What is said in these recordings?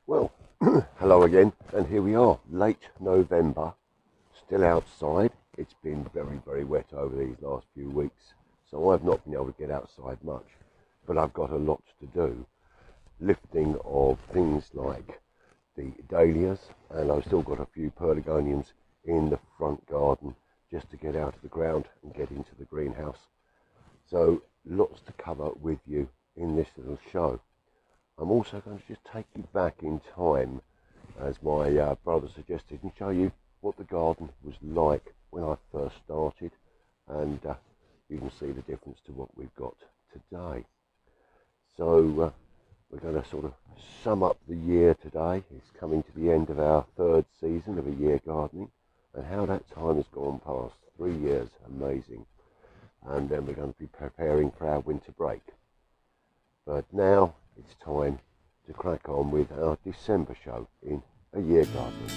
Well, hello again, and here we are, late November, still outside. It's been very wet over these last few weeks, so I've not been able to get outside much, but I've got a lot to do. Lifting of things like the dahlias, and I've still got a few pelargoniums in the front garden just to get out of the ground and get into the greenhouse. So lots to cover with you in this little show. I'm also going to just take you back in time, as my brother suggested, and show you what the garden was like when I first started, and you can see the difference to what we've got today. So we're going to sort of sum up the year today. It's coming to the end of our third season of a year gardening, and how that time has gone past. 3 years, amazing. And then we're going to be preparing for our winter break. But now it's time to crack on with our December show in A Year Gardening.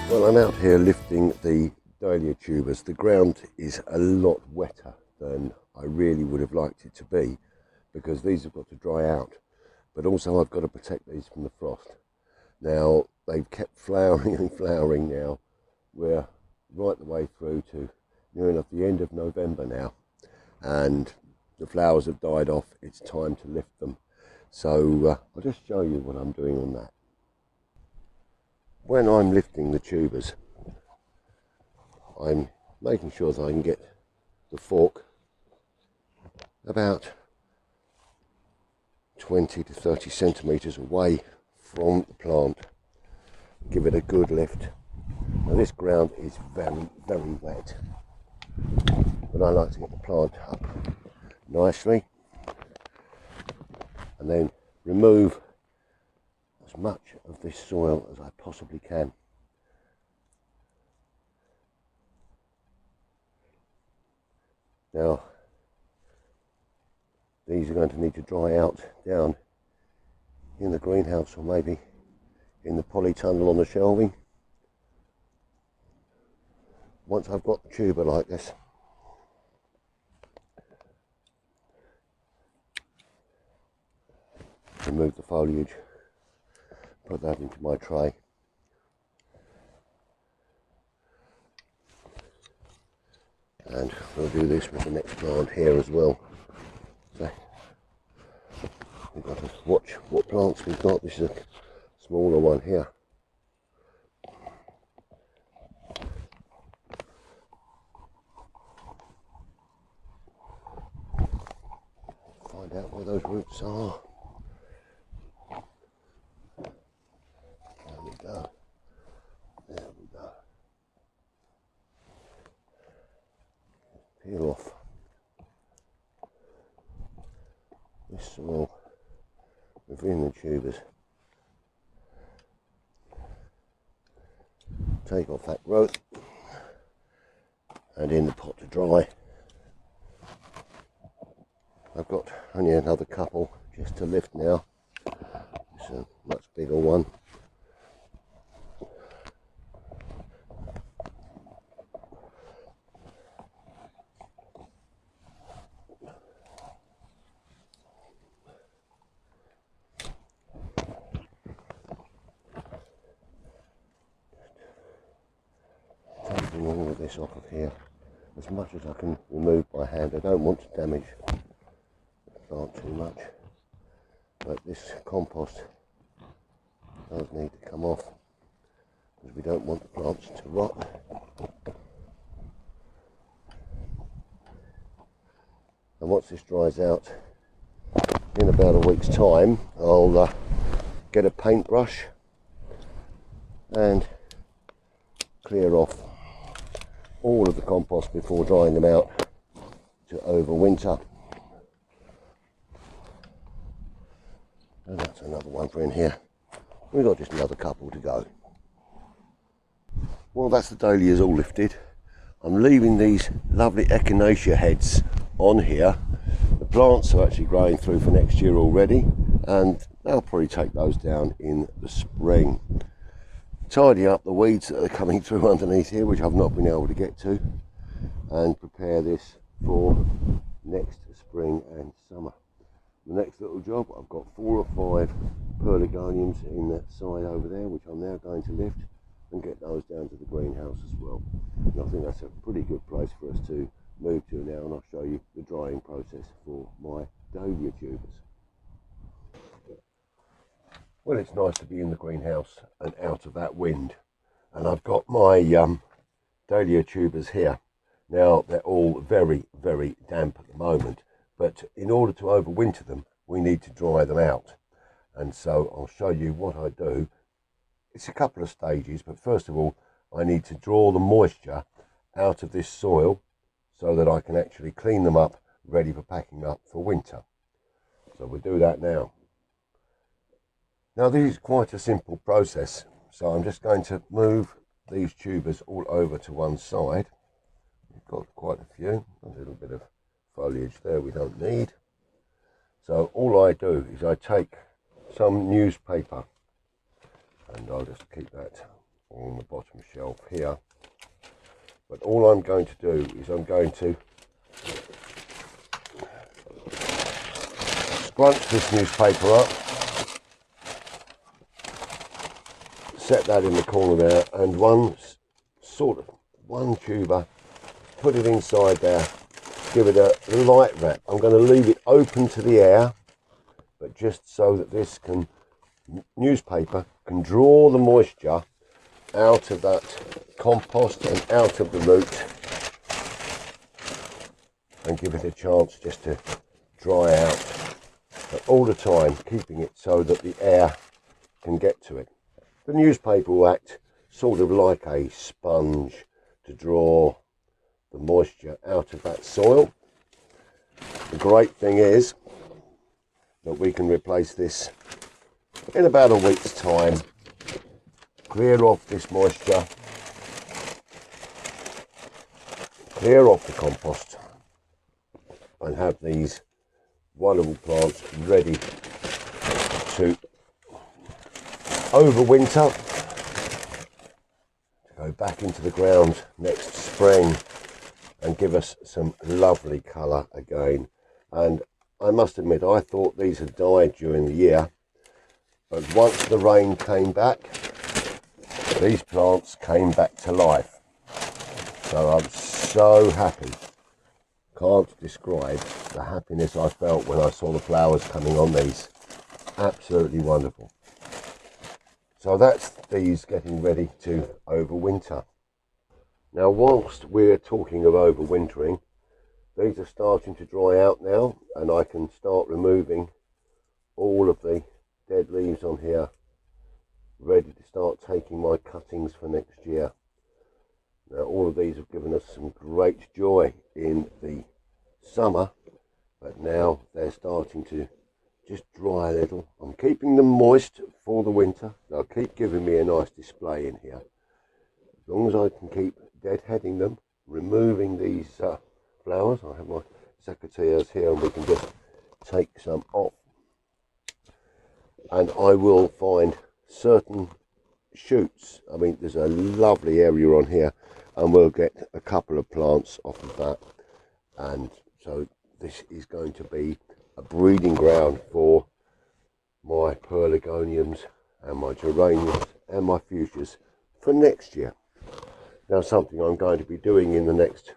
Well, I'm out here lifting the dahlia tubers. The ground is a lot wetter than I really would have liked it to be, because these have got to dry out, but also I've got to protect these from the frost. Now, they've kept flowering and flowering now. We're right the way through to near enough the end of November now, and the flowers have died off. It's time to lift them. So I'll just show you what I'm doing on that. When I'm lifting the tubers, I'm making sure that I can get the fork about 20 to 30 centimetres away from the plant. Give it a good lift. Now this ground is very wet, but I like to get the plant up nicely and then remove as much of this soil as I possibly can. Now, these are going to need to dry out down in the greenhouse, or maybe in the polytunnel on the shelving. Once I've got the tuber like this, remove the foliage, put that into my tray, and we'll do this with the next plant here as well. So we've got to watch what plants we've got. This is a smaller one here. Find out where those roots are. There we go. There we go. Peel off this soil within the tubers. Take off that growth, and in the pot to dry. I've got only another couple just to lift now. It's a much bigger one. getting all of this off of here as much as I can remove by hand. I don't want to damage the plant too much, but this compost does need to come off because we don't want the plants to rot. And once this dries out, in about a week's time, I'll get a paintbrush and clear off all of the compost before drying them out to overwinter. And that's another one for in here. We've got just another couple to go. Well, that's the dahlias all lifted. I'm leaving these lovely echinacea heads on here. The plants are actually growing through for next year already, and I'll probably take those down in the spring. Tidy up the weeds that are coming through underneath here, which I've not been able to get to, and prepare this for next spring and summer. The next little job, I've got 4 or 5 pelargoniums in that side over there, which I'm now going to lift and get those down to the greenhouse as well. And I think that's a pretty good place for us to move to now, and I'll show you the drying process for my dahlia tubers. Well, it's nice to be in the greenhouse and out of that wind, and I've got my dahlia tubers here. Now they're all very, very damp at the moment, but in order to overwinter them we need to dry them out, and so I'll show you what I do. It's a couple of stages, but first of all I need to draw the moisture out of this soil so that I can actually clean them up, ready for packing up for winter. So we'll do that now. Now this is quite a simple process, so I'm just going to move these tubers all over to one side. We've got quite a few, a little bit of foliage there we don't need. So all I do is I take some newspaper, and I'll just keep that on the bottom shelf here. But all I'm going to do is I'm going to scrunch this newspaper up, set that in the corner there, and one tuber, put it inside there, give it a light wrap. I'm going to leave it open to the air, but just so that this newspaper can draw the moisture out of that compost and out of the root, and give it a chance just to dry out, but all the time keeping it so that the air can get to it. The newspaper will act sort of like a sponge to draw the moisture out of that soil. The great thing is that we can replace this in about a week's time, clear off this moisture, clear off the compost, and have these wonderful plants ready to overwinter, to go back into the ground next spring and give us some lovely colour again. And I must admit, I thought these had died during the year, but once the rain came back, these plants came back to life. So I'm so happy. Can't describe the happiness I felt when I saw the flowers coming on these. Absolutely wonderful. So that's these getting ready to overwinter. Now, whilst we're talking of overwintering, these are starting to dry out now, and I can start removing all of the dead leaves on here, ready to start taking my cuttings for next year. Now, all of these have given us some great joy in the summer, but now they're starting to just dry a little. I'm keeping them moist for the winter. They'll keep giving me a nice display in here. As long as I can keep deadheading them, removing these flowers. I have my secateurs here and we can just take some off. And I will find certain shoots. I mean, there's a lovely area on here, and we'll get a couple of plants off of that. And so this is going to be a breeding ground for my pelargoniums and my geraniums and my fuchsias for next year. Now, something I'm going to be doing in the next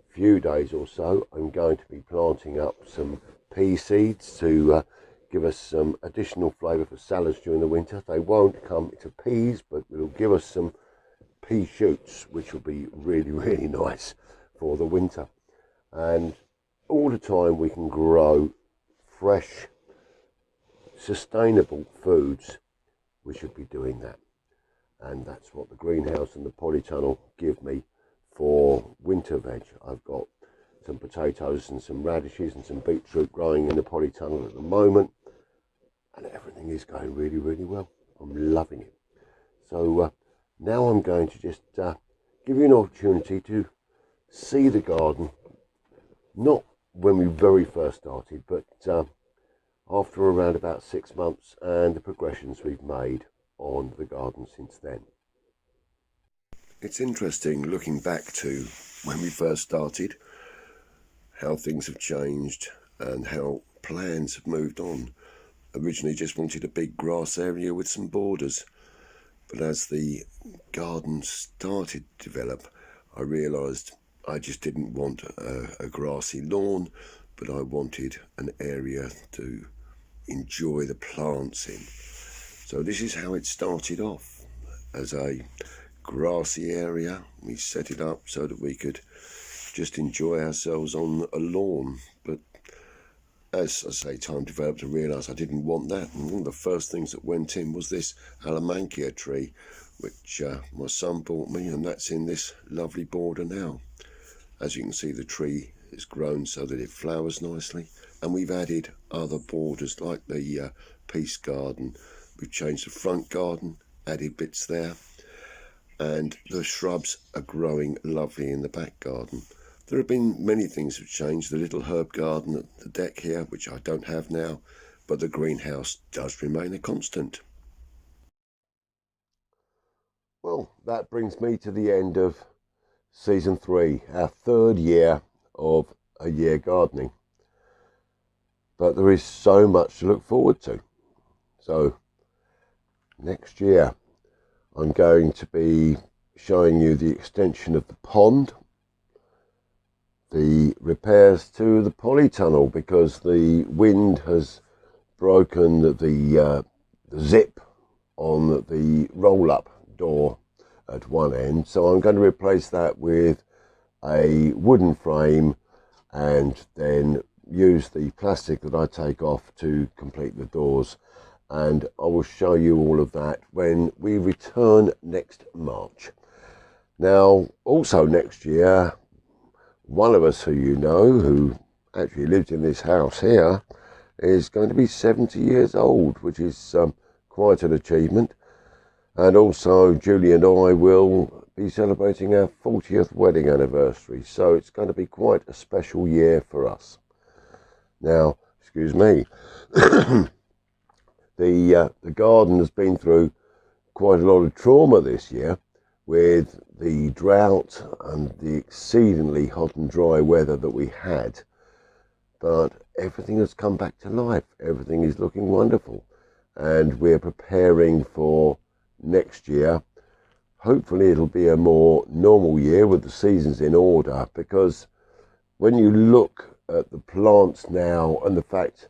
few days or so, I'm going to be planting up some pea seeds to give us some additional flavour for salads during the winter. They won't come to peas, but it'll give us some pea shoots, which will be really, really nice for the winter. And all the time we can grow fresh, sustainable foods, we should be doing that. And that's what the greenhouse and the polytunnel give me for winter veg. I've got some potatoes and some radishes and some beetroot growing in the polytunnel at the moment, and everything is going really, really well. I'm loving it. So now I'm going to just give you an opportunity to see the garden, not when we very first started, but after around about 6 months, and the progressions we've made on the garden since then. It's interesting looking back to when we first started, how things have changed and how plans have moved on. Originally just wanted a big grass area with some borders, but as the garden started to develop, I realised I just didn't want a grassy lawn, but I wanted an area to enjoy the plants in. So this is how it started off, as a grassy area. We set it up so that we could just enjoy ourselves on a lawn, but as I say, time developed, I realised I didn't want that, and one of the first things that went in was this Alamankia tree, which my son bought me, and that's in this lovely border now. As you can see, the tree has grown so that it flowers nicely, and we've added other borders like the peace garden. We've changed the front garden, added bits there, and the shrubs are growing lovely in the back garden. There have been many things that have changed. The little herb garden at the deck here, which I don't have now, but the greenhouse does remain a constant. Well, that brings me to the end of season 3, our 3rd year of a year gardening. But there is so much to look forward to. So next year I'm going to be showing you the extension of the pond, the repairs to the polytunnel, because the wind has broken the zip on the roll-up door at one end, so I'm going to replace that with a wooden frame and then use the plastic that I take off to complete the doors, and I will show you all of that when we return next March. Now, also next year, one of us who you know, who actually lives in this house here, is going to be 70 years old, which is quite an achievement. And also Julie and I will be celebrating our 40th wedding anniversary, so it's going to be quite a special year for us. Now, excuse me, the garden has been through quite a lot of trauma this year with the drought and the exceedingly hot and dry weather that we had. But everything has come back to life. Everything is looking wonderful. And we're preparing for next year. Hopefully it'll be a more normal year with the seasons in order, because when you look at the plants now and the fact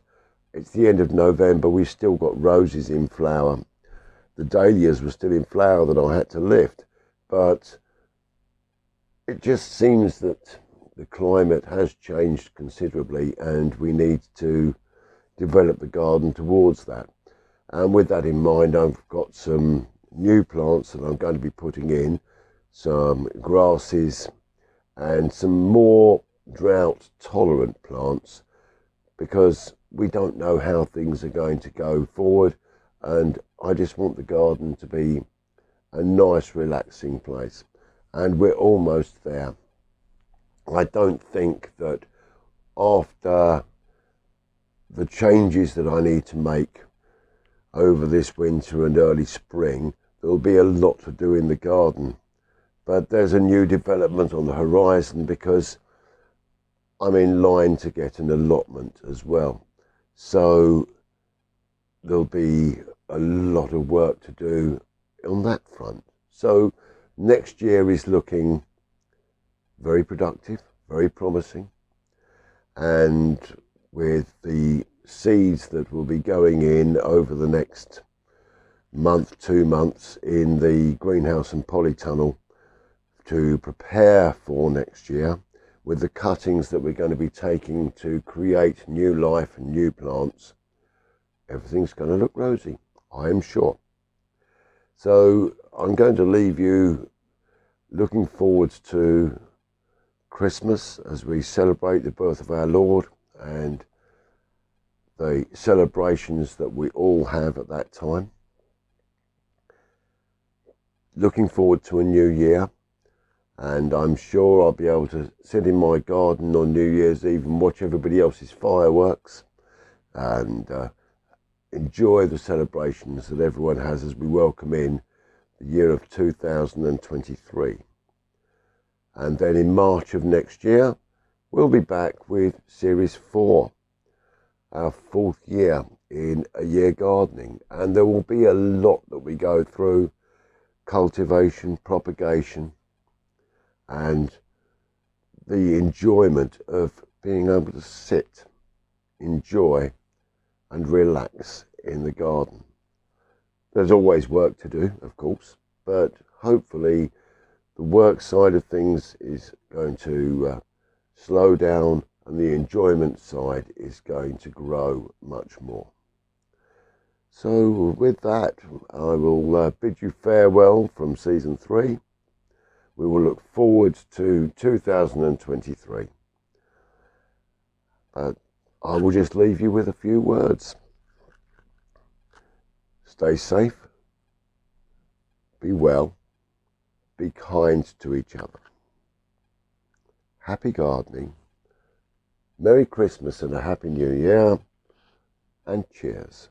it's the end of November, we've still got roses in flower. The dahlias were still in flower that I had to lift, but it just seems that the climate has changed considerably and we need to develop the garden towards that. And with that in mind, I've got some new plants that I'm going to be putting in, some grasses and some more drought tolerant plants, because we don't know how things are going to go forward, and I just want the garden to be a nice relaxing place, and we're almost there. I don't think that after the changes that I need to make over this winter and early spring, there'll be a lot to do in the garden. But there's a new development on the horizon, because I'm in line to get an allotment as well. So there'll be a lot of work to do on that front. So Next year is looking very productive, very promising, and with the seeds that will be going in over the next month, 2 months in the greenhouse and polytunnel to prepare for next year, with the cuttings that we're going to be taking to create new life and new plants, everything's going to look rosy, I am sure. So I'm going to leave you looking forward to Christmas as we celebrate the birth of our Lord and the celebrations that we all have at that time. Looking forward to a new year, and I'm sure I'll be able to sit in my garden on New Year's Eve and watch everybody else's fireworks and enjoy the celebrations that everyone has as we welcome in the year of 2023. And then in March of next year, we'll be back with Series 4, our 4th year in A Year Gardening. And there will be a lot that we go through: cultivation, propagation, and the enjoyment of being able to sit, enjoy, and relax in the garden. There's always work to do, of course, but hopefully the work side of things is going to slow down and the enjoyment side is going to grow much more. So with that, I will bid you farewell from season 3. We will look forward to 2023. But I will just leave you with a few words. Stay safe, be well, be kind to each other. Happy gardening, Merry Christmas and a Happy New Year, and cheers.